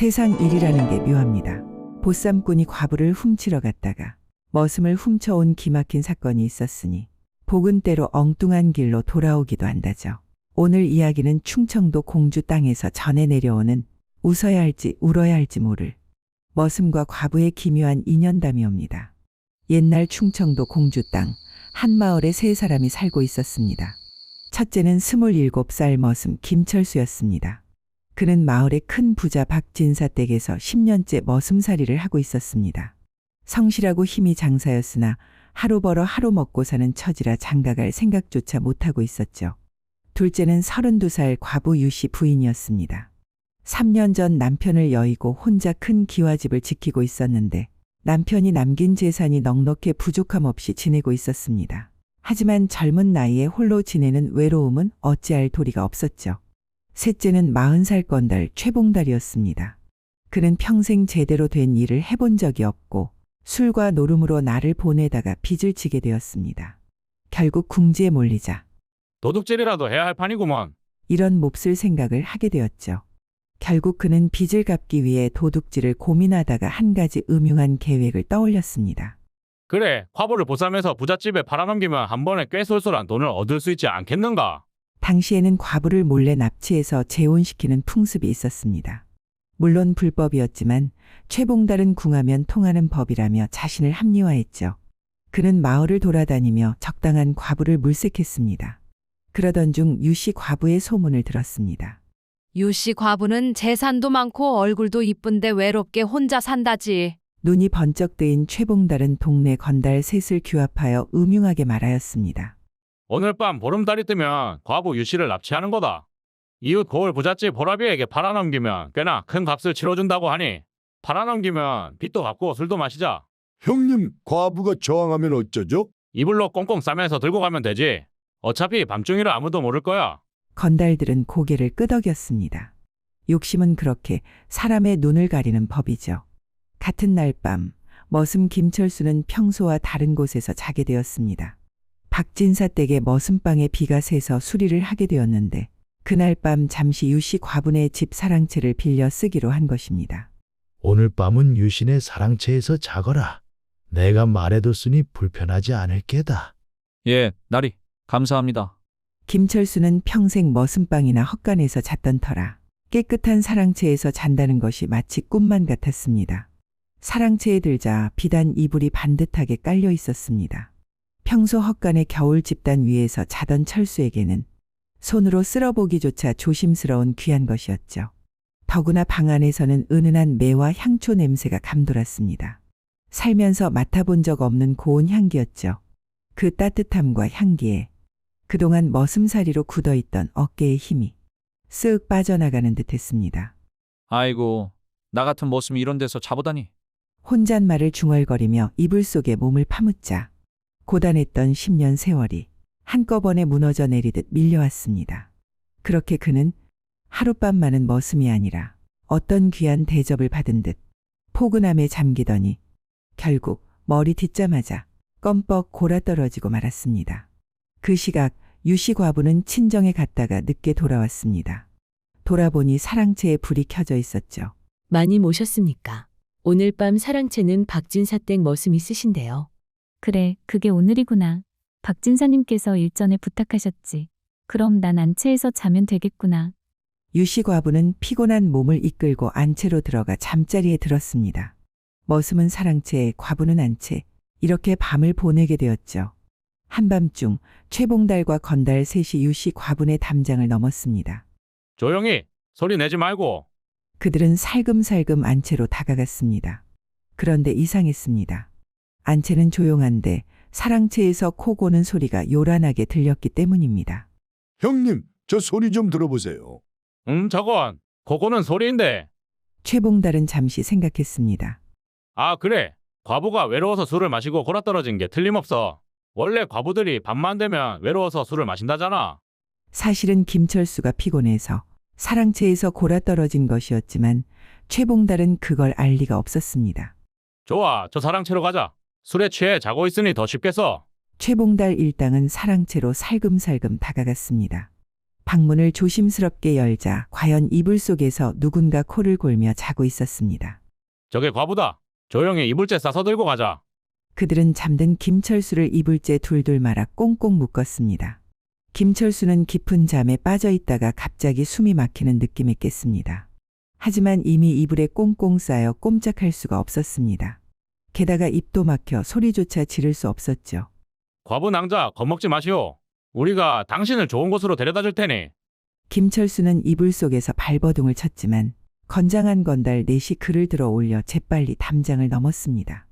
세상 일이라는 게 묘합니다. 보쌈꾼이 과부를 훔치러 갔다가 머슴을 훔쳐온 기막힌 사건이 있었으니 복은 때로 엉뚱한 길로 돌아오기도 한다죠. 오늘 이야기는 충청도 공주 땅에서 전해 내려오는 웃어야 할지 울어야 할지 모를 머슴과 과부의 기묘한 인연담이옵니다. 옛날 충청도 공주 땅 한 마을에 세 사람이 살고 있었습니다. 첫째는 27살 머슴 김철수였습니다. 그는 마을의 큰 부자 박진사 댁에서 10년째 머슴살이를 하고 있었습니다. 성실하고 힘이 장사였으나 하루 벌어 하루 먹고 사는 처지라 장가갈 생각조차 못하고 있었죠. 둘째는 32살 과부 유씨 부인이었습니다. 3년 전 남편을 여의고 혼자 큰 기와집을 지키고 있었는데 남편이 남긴 재산이 넉넉해 부족함 없이 지내고 있었습니다. 하지만 젊은 나이에 홀로 지내는 외로움은 어찌할 도리가 없었죠. 셋째는 40살 건달 최봉달이었습니다. 그는 평생 제대로 된 일을 해본 적이 없고 술과 노름으로 나를 보내다가 빚을 지게 되었습니다. 결국 궁지에 몰리자 도둑질이라도 해야 할 판이구먼. 이런 몹쓸 생각을 하게 되었죠. 결국 그는 빚을 갚기 위해 도둑질을 고민하다가 한 가지 음흉한 계획을 떠올렸습니다. 그래, 화보를 보쌈해서 부잣집에 팔아넘기면 한 번에 꽤 쏠쏠한 돈을 얻을 수 있지 않겠는가? 당시에는 과부를 몰래 납치해서 재혼시키는 풍습이 있었습니다. 물론 불법이었지만 최봉달은 궁하면 통하는 법이라며 자신을 합리화했죠. 그는 마을을 돌아다니며 적당한 과부를 물색했습니다. 그러던 중 유씨 과부의 소문을 들었습니다. 유씨 과부는 재산도 많고 얼굴도 이쁜데 외롭게 혼자 산다지. 눈이 번쩍 뜨인 최봉달은 동네 건달 셋을 규합하여 음흉하게 말하였습니다. 오늘 밤 보름달이 뜨면 과부 유씨를 납치하는 거다. 이웃 고을 부잣집 보라비에게 팔아넘기면 꽤나 큰 값을 치러준다고 하니 팔아넘기면 빚도 갚고 술도 마시자. 형님, 과부가 저항하면 어쩌죠? 이불로 꽁꽁 싸매서 들고 가면 되지. 어차피 밤중이라 아무도 모를 거야. 건달들은 고개를 끄덕였습니다. 욕심은 그렇게 사람의 눈을 가리는 법이죠. 같은 날 밤 머슴 김철수는 평소와 다른 곳에서 자게 되었습니다. 박진사 댁의 머슴방에 비가 새서 수리를 하게 되었는데 그날 밤 잠시 유씨 과분의 집 사랑채를 빌려 쓰기로 한 것입니다. 오늘 밤은 유신의 사랑채에서 자거라. 내가 말해뒀으니 불편하지 않을 게다. 예, 나리. 감사합니다. 김철수는 평생 머슴방이나 헛간에서 잤던 터라 깨끗한 사랑채에서 잔다는 것이 마치 꿈만 같았습니다. 사랑채에 들자 비단 이불이 반듯하게 깔려 있었습니다. 평소 헛간의 겨울 집단 위에서 자던 철수에게는 손으로 쓸어보기조차 조심스러운 귀한 것이었죠. 더구나 방 안에서는 은은한 매와 향초 냄새가 감돌았습니다. 살면서 맡아본 적 없는 고운 향기였죠. 그 따뜻함과 향기에 그동안 머슴살이로 굳어있던 어깨의 힘이 쓱 빠져나가는 듯했습니다. 아이고, 나 같은 머슴이 이런 데서 자보다니. 혼잣말을 중얼거리며 이불 속에 몸을 파묻자 고단했던 10년 세월이 한꺼번에 무너져 내리듯 밀려왔습니다. 그렇게 그는 하룻밤만은 머슴이 아니라 어떤 귀한 대접을 받은 듯 포근함에 잠기더니 결국 머리 딛자마자 껌뻑 골아떨어지고 말았습니다. 그 시각 유씨 과부는 친정에 갔다가 늦게 돌아왔습니다. 돌아보니 사랑채에 불이 켜져 있었죠. 많이 모셨습니까? 오늘 밤 사랑채는 박진사 댁 머슴이 쓰신대요. 그래, 그게 오늘이구나. 박진사님께서 일전에 부탁하셨지. 그럼 난 안채에서 자면 되겠구나. 유씨 과부는 피곤한 몸을 이끌고 안채로 들어가 잠자리에 들었습니다. 머슴은 사랑채, 과부는 안채, 이렇게 밤을 보내게 되었죠. 한밤중 최봉달과 건달 셋이 유씨 과분의 담장을 넘었습니다. 조용히 소리 내지 말고. 그들은 살금살금 안채로 다가갔습니다. 그런데 이상했습니다. 안채는 조용한데 사랑채에서 코 고는 소리가 요란하게 들렸기 때문입니다. 형님, 저 소리 좀 들어보세요. 저건 고고는 소리인데. 최봉달은 잠시 생각했습니다. 아, 그래. 과부가 외로워서 술을 마시고 골아떨어진 게 틀림없어. 원래 과부들이 밤만 되면 외로워서 술을 마신다잖아. 사실은 김철수가 피곤해서 사랑채에서 골아떨어진 것이었지만 최봉달은 그걸 알 리가 없었습니다. 좋아, 저 사랑채로 가자. 술에 취해 자고 있으니 더 쉽겠어. 최봉달 일당은 사랑채로 살금살금 다가갔습니다. 방문을 조심스럽게 열자 과연 이불 속에서 누군가 코를 골며 자고 있었습니다. 저게 과부다. 조용히 이불째 싸서 들고 가자. 그들은 잠든 김철수를 이불째 둘둘 말아 꽁꽁 묶었습니다. 김철수는 깊은 잠에 빠져 있다가 갑자기 숨이 막히는 느낌을 깼습니다. 하지만 이미 이불에 꽁꽁 싸여 꼼짝할 수가 없었습니다. 게다가 입도 막혀 소리조차 지를 수 없었죠. 과부 낭자 겁먹지 마시오. 우리가 당신을 좋은 곳으로 데려다 줄 테니. 김철수는 이불 속에서 발버둥을 쳤지만 건장한 건달 넷이 그를 들어 올려 재빨리 담장을 넘었습니다.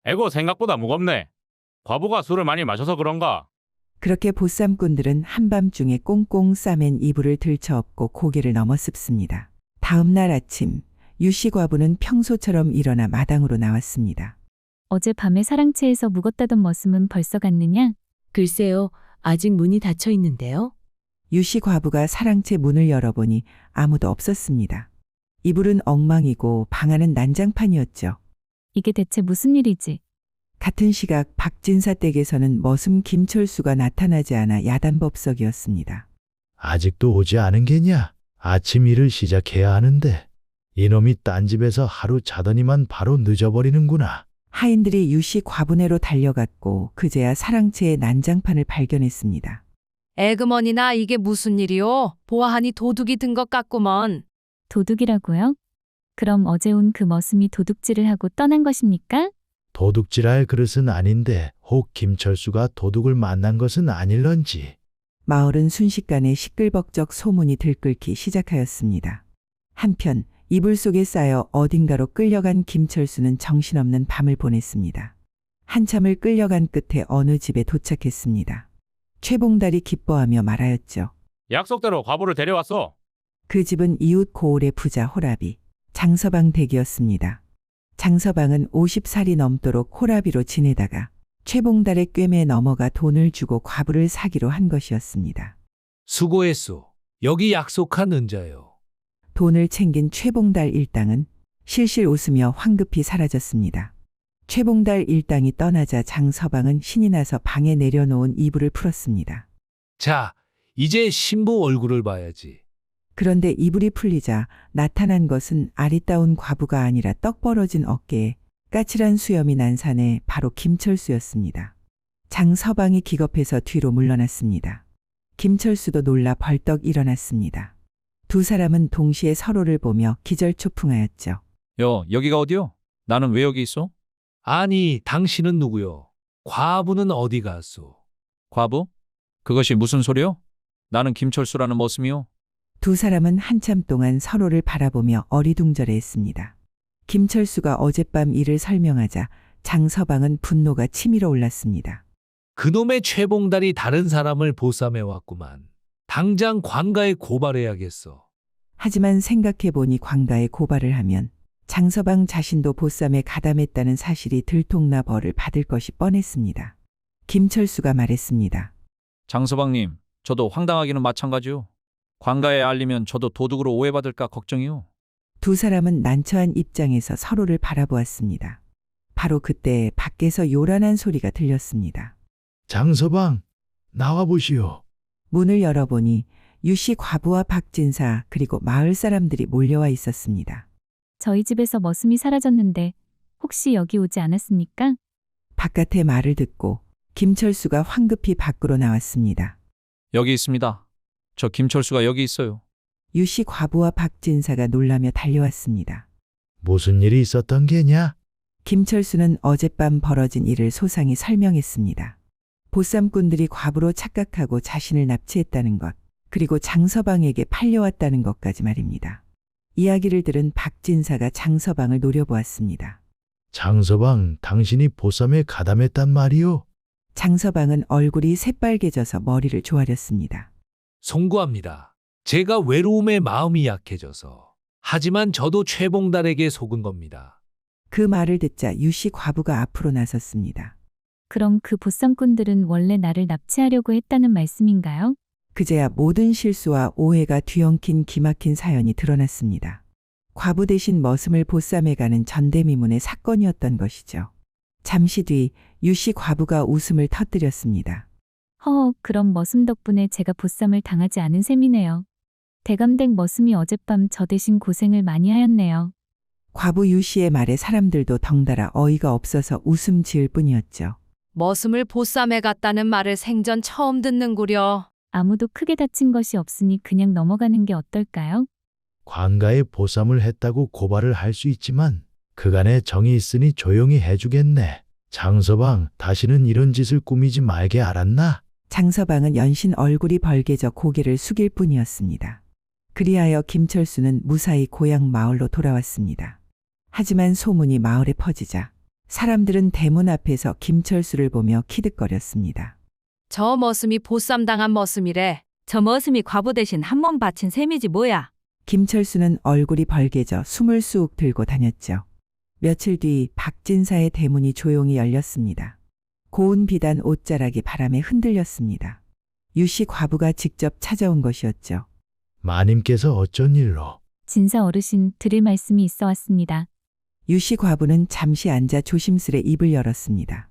에고 생각보다 무겁네. 과부가 술을 많이 마셔서 그런가? 그렇게 보쌈꾼들은 한밤중에 꽁꽁 싸맨 이불을 들쳐업고 고개를 넘어습습니다. 다음 날 아침 유씨 과부는 평소처럼 일어나 마당으로 나왔습니다. 어제 밤에 사랑채에서 묵었다던 머슴은 벌써 갔느냐? 글쎄요, 아직 문이 닫혀 있는데요. 유씨 과부가 사랑채 문을 열어보니 아무도 없었습니다. 이불은 엉망이고 방 안은 난장판이었죠. 이게 대체 무슨 일이지? 같은 시각 박진사 댁에서는 머슴 김철수가 나타나지 않아 야단법석이었습니다. 아직도 오지 않은 게냐? 아침 일을 시작해야 하는데. 이놈이 딴 집에서 하루 자더니만 바로 늦어버리는구나. 하인들이 유씨 과부네로 달려갔고 그제야 사랑채의 난장판을 발견했습니다. 에그머니나 이게 무슨 일이오? 보아하니 도둑이 든 것 같구먼. 도둑이라고요? 그럼 어제 온 그 머슴이 도둑질을 하고 떠난 것입니까? 도둑질할 그릇은 아닌데 혹 김철수가 도둑을 만난 것은 아닐런지. 마을은 순식간에 시끌벅적 소문이 들끓기 시작하였습니다. 한편 이불 속에 쌓여 어딘가로 끌려간 김철수는 정신없는 밤을 보냈습니다. 한참을 끌려간 끝에 어느 집에 도착했습니다. 최봉달이 기뻐하며 말하였죠. 약속대로 과부를 데려왔어. 그 집은 이웃 고을의 부자 호라비, 장서방 댁이었습니다. 장서방은 50살이 넘도록 호라비로 지내다가 최봉달의 꿰매에 넘어가 돈을 주고 과부를 사기로 한 것이었습니다. 수고했소. 여기 약속한 은자요. 돈을 챙긴 최봉달 일당은 실실 웃으며 황급히 사라졌습니다. 최봉달 일당이 떠나자 장서방은 신이 나서 방에 내려놓은 이불을 풀었습니다. 자, 이제 신부 얼굴을 봐야지. 그런데 이불이 풀리자 나타난 것은 아리따운 과부가 아니라 떡 벌어진 어깨에 까칠한 수염이 난 사내 바로 김철수였습니다. 장서방이 기겁해서 뒤로 물러났습니다. 김철수도 놀라 벌떡 일어났습니다. 두 사람은 동시에 서로를 보며 기절초풍하였죠. 여기가 어디요? 나는 왜 여기 있어? 아니, 당신은 누구요? 과부는 어디 갔소? 과부? 그것이 무슨 소리요? 나는 김철수라는 머슴이요. 두 사람은 한참 동안 서로를 바라보며 어리둥절해했습니다. 김철수가 어젯밤 일을 설명하자 장서방은 분노가 치밀어 올랐습니다. 그놈의 최봉달이 다른 사람을 보쌈해 왔구만. 당장 관가에 고발해야겠어. 하지만 생각해보니 관가에 고발을 하면 장서방 자신도 보쌈에 가담했다는 사실이 들통나 벌을 받을 것이 뻔했습니다. 김철수가 말했습니다. 장서방님, 저도 황당하기는 마찬가지요. 관가에 알리면 저도 도둑으로 오해받을까 걱정이요. 두 사람은 난처한 입장에서 서로를 바라보았습니다. 바로 그때 밖에서 요란한 소리가 들렸습니다. 장서방, 나와보시오. 문을 열어보니 유씨 과부와 박진사 그리고 마을 사람들이 몰려와 있었습니다. 저희 집에서 머슴이 사라졌는데 혹시 여기 오지 않았습니까? 바깥의 말을 듣고 김철수가 황급히 밖으로 나왔습니다. 여기 있습니다. 저 김철수가 여기 있어요. 유씨 과부와 박진사가 놀라며 달려왔습니다. 무슨 일이 있었던 게냐? 김철수는 어젯밤 벌어진 일을 소상히 설명했습니다. 보쌈꾼들이 과부로 착각하고 자신을 납치했다는 것, 그리고 장서방에게 팔려왔다는 것까지 말입니다. 이야기를 들은 박진사가 장서방을 노려보았습니다. 장서방, 당신이 보쌈에 가담했단 말이오? 장서방은 얼굴이 새빨개져서 머리를 조아렸습니다. 송구합니다. 제가 외로움에 마음이 약해져서. 하지만 저도 최봉달에게 속은 겁니다. 그 말을 듣자 유씨 과부가 앞으로 나섰습니다. 그럼 그 보쌈꾼들은 원래 나를 납치하려고 했다는 말씀인가요? 그제야 모든 실수와 오해가 뒤엉킨 기막힌 사연이 드러났습니다. 과부 대신 머슴을 보쌈해 가는 전대미문의 사건이었던 것이죠. 잠시 뒤 유씨 과부가 웃음을 터뜨렸습니다. 허허, 그럼 머슴 덕분에 제가 보쌈을 당하지 않은 셈이네요. 대감댁 머슴이 어젯밤 저 대신 고생을 많이 하였네요. 과부 유 씨의 말에 사람들도 덩달아 어이가 없어서 웃음 지을 뿐이었죠. 머슴을 보쌈해 갔다는 말을 생전 처음 듣는구려. 아무도 크게 다친 것이 없으니 그냥 넘어가는 게 어떨까요? 관가에 보쌈을 했다고 고발을 할 수 있지만 그간에 정이 있으니 조용히 해주겠네. 장서방, 다시는 이런 짓을 꾸미지 말게 알았나? 장서방은 연신 얼굴이 벌개져 고개를 숙일 뿐이었습니다. 그리하여 김철수는 무사히 고향 마을로 돌아왔습니다. 하지만 소문이 마을에 퍼지자 사람들은 대문 앞에서 김철수를 보며 키득거렸습니다. 저 머슴이 보쌈 당한 머슴이래. 저 머슴이 과부 대신 한 몸 바친 셈이지 뭐야. 김철수는 얼굴이 벌개져 숨을 쑥 들고 다녔죠. 며칠 뒤 박진사의 대문이 조용히 열렸습니다. 고운 비단 옷자락이 바람에 흔들렸습니다. 유씨 과부가 직접 찾아온 것이었죠. 마님께서 어쩐 일로? 진사 어르신, 드릴 말씀이 있어 왔습니다. 유씨 과부는 잠시 앉아 조심스레 입을 열었습니다.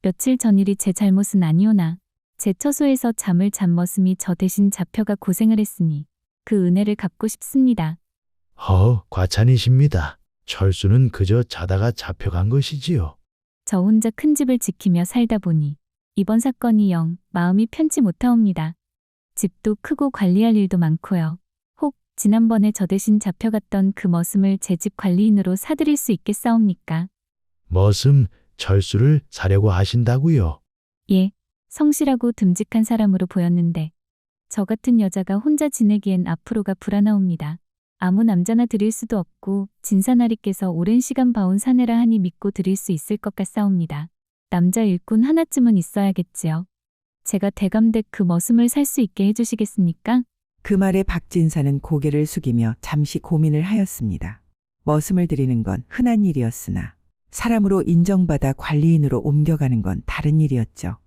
며칠 전 일이 제 잘못은 아니오나 제 처소에서 잠을 잔 머슴이 저 대신 잡혀가 고생을 했으니 그 은혜를 갚고 싶습니다. 과찬이십니다. 철수는 그저 자다가 잡혀간 것이지요. 저 혼자 큰 집을 지키며 살다 보니 이번 사건이 영 마음이 편치 못하옵니다. 집도 크고 관리할 일도 많고요. 혹 지난번에 저 대신 잡혀갔던 그 머슴을 제 집 관리인으로 사들일 수 있겠사옵니까? 머슴, 철수를 사려고 하신다고요? 예, 성실하고 듬직한 사람으로 보였는데 저 같은 여자가 혼자 지내기엔 앞으로가 불안하옵니다. 아무 남자나 드릴 수도 없고 진사나리께서 오랜 시간 봐온 사내라 하니 믿고 드릴 수 있을 것 같사옵니다. 남자 일꾼 하나쯤은 있어야겠지요. 제가 대감댁 그 머슴을 살 수 있게 해주시겠습니까? 그 말에 박진사는 고개를 숙이며 잠시 고민을 하였습니다. 머슴을 드리는 건 흔한 일이었으나 사람으로 인정받아 관리인으로 옮겨가는 건 다른 일이었죠.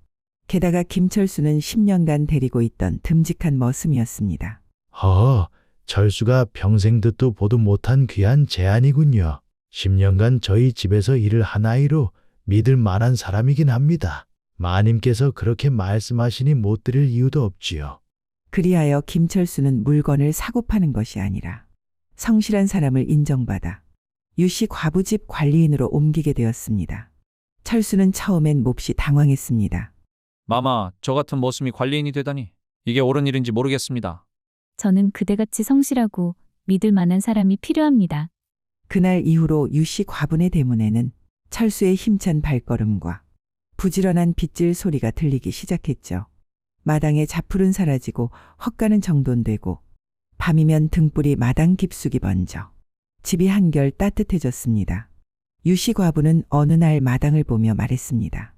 게다가 김철수는 10년간 데리고 있던 듬직한 머슴이었습니다. 철수가 평생 듣도 보도 못한 귀한 제안이군요. 10년간 저희 집에서 일을 한 아이로 믿을 만한 사람이긴 합니다. 마님께서 그렇게 말씀하시니 못 드릴 이유도 없지요. 그리하여 김철수는 물건을 사고 파는 것이 아니라 성실한 사람을 인정받아 유씨 과부집 관리인으로 옮기게 되었습니다. 철수는 처음엔 몹시 당황했습니다. 마마, 저 같은 머슴이 관리인이 되다니 이게 옳은 일인지 모르겠습니다. 저는 그대같이 성실하고 믿을 만한 사람이 필요합니다. 그날 이후로 유씨 과분의 대문에는 철수의 힘찬 발걸음과 부지런한 빗질 소리가 들리기 시작했죠. 마당에 자풀은 사라지고 헛가는 정돈되고 밤이면 등불이 마당 깊숙이 번져 집이 한결 따뜻해졌습니다. 유씨 과부는 어느 날 마당을 보며 말했습니다.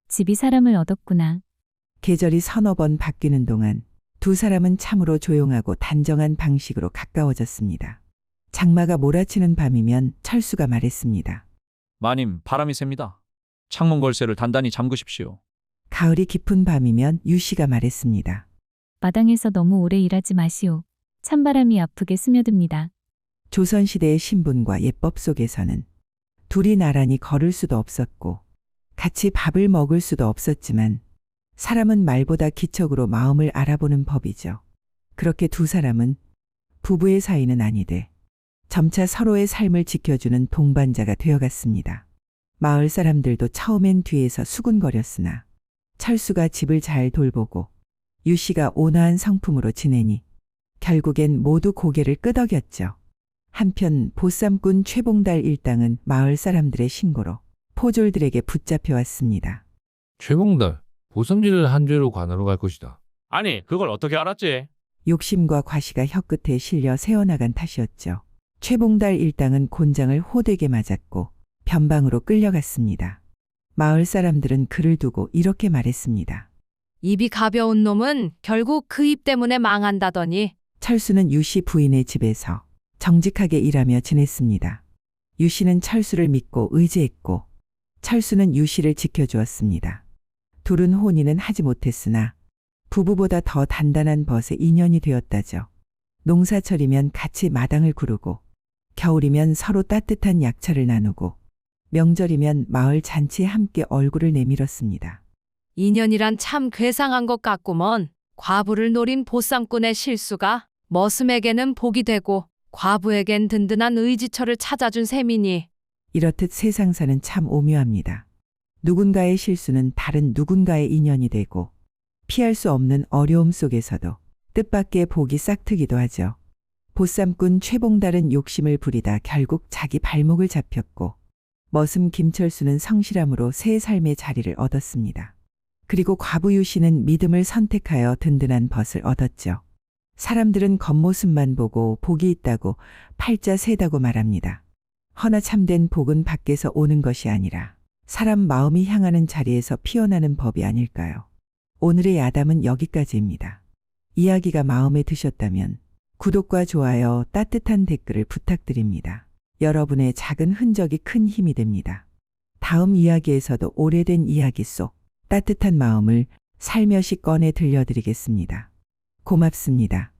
집이 사람을 얻었구나. 계절이 서너 번 바뀌는 동안 두 사람은 참으로 조용하고 단정한 방식으로 가까워졌습니다. 장마가 몰아치는 밤이면 철수가 말했습니다. 마님, 바람이 셉니다. 창문 걸쇠를 단단히 잠그십시오. 가을이 깊은 밤이면 유씨가 말했습니다. 마당에서 너무 오래 일하지 마시오. 찬바람이 아프게 스며듭니다. 조선시대의 신분과 예법 속에서는 둘이 나란히 걸을 수도 없었고 같이 밥을 먹을 수도 없었지만 사람은 말보다 기척으로 마음을 알아보는 법이죠. 그렇게 두 사람은 부부의 사이는 아니되 점차 서로의 삶을 지켜주는 동반자가 되어갔습니다. 마을 사람들도 처음엔 뒤에서 수군거렸으나 철수가 집을 잘 돌보고 유씨가 온화한 성품으로 지내니 결국엔 모두 고개를 끄덕였죠. 한편 보쌈꾼 최봉달 일당은 마을 사람들의 신고로 포졸들에게 붙잡혀왔습니다. 최봉달, 보쌈질을 한 죄로 관하로 갈 것이다. 아니, 그걸 어떻게 알았지? 욕심과 과시가 혀끝에 실려 새어나간 탓이었죠. 최봉달 일당은 곤장을 호되게 맞았고 변방으로 끌려갔습니다. 마을 사람들은 그를 두고 이렇게 말했습니다. 입이 가벼운 놈은 결국 그 입 때문에 망한다더니. 철수는 유씨 부인의 집에서 정직하게 일하며 지냈습니다. 유씨는 철수를 믿고 의지했고 철수는 유씨를 지켜주었습니다. 둘은 혼인은 하지 못했으나 부부보다 더 단단한 벗의 인연이 되었다죠. 농사철이면 같이 마당을 구르고 겨울이면 서로 따뜻한 약차를 나누고 명절이면 마을 잔치에 함께 얼굴을 내밀었습니다. 인연이란 참 괴상한 것 같구먼. 과부를 노린 보쌈꾼의 실수가 머슴에게는 복이 되고 과부에겐 든든한 의지처를 찾아준 셈이니 이렇듯 세상사는 참 오묘합니다. 누군가의 실수는 다른 누군가의 인연이 되고 피할 수 없는 어려움 속에서도 뜻밖의 복이 싹트기도 하죠. 보쌈꾼 최봉달은 욕심을 부리다 결국 자기 발목을 잡혔고 머슴 김철수는 성실함으로 새 삶의 자리를 얻었습니다. 그리고 과부 유씨는 믿음을 선택하여 든든한 벗을 얻었죠. 사람들은 겉모습만 보고 복이 있다고 팔자 세다고 말합니다. 허나 참된 복은 밖에서 오는 것이 아니라 사람 마음이 향하는 자리에서 피어나는 법이 아닐까요? 오늘의 야담은 여기까지입니다. 이야기가 마음에 드셨다면 구독과 좋아요, 따뜻한 댓글을 부탁드립니다. 여러분의 작은 흔적이 큰 힘이 됩니다. 다음 이야기에서도 오래된 이야기 속 따뜻한 마음을 살며시 꺼내 들려드리겠습니다. 고맙습니다.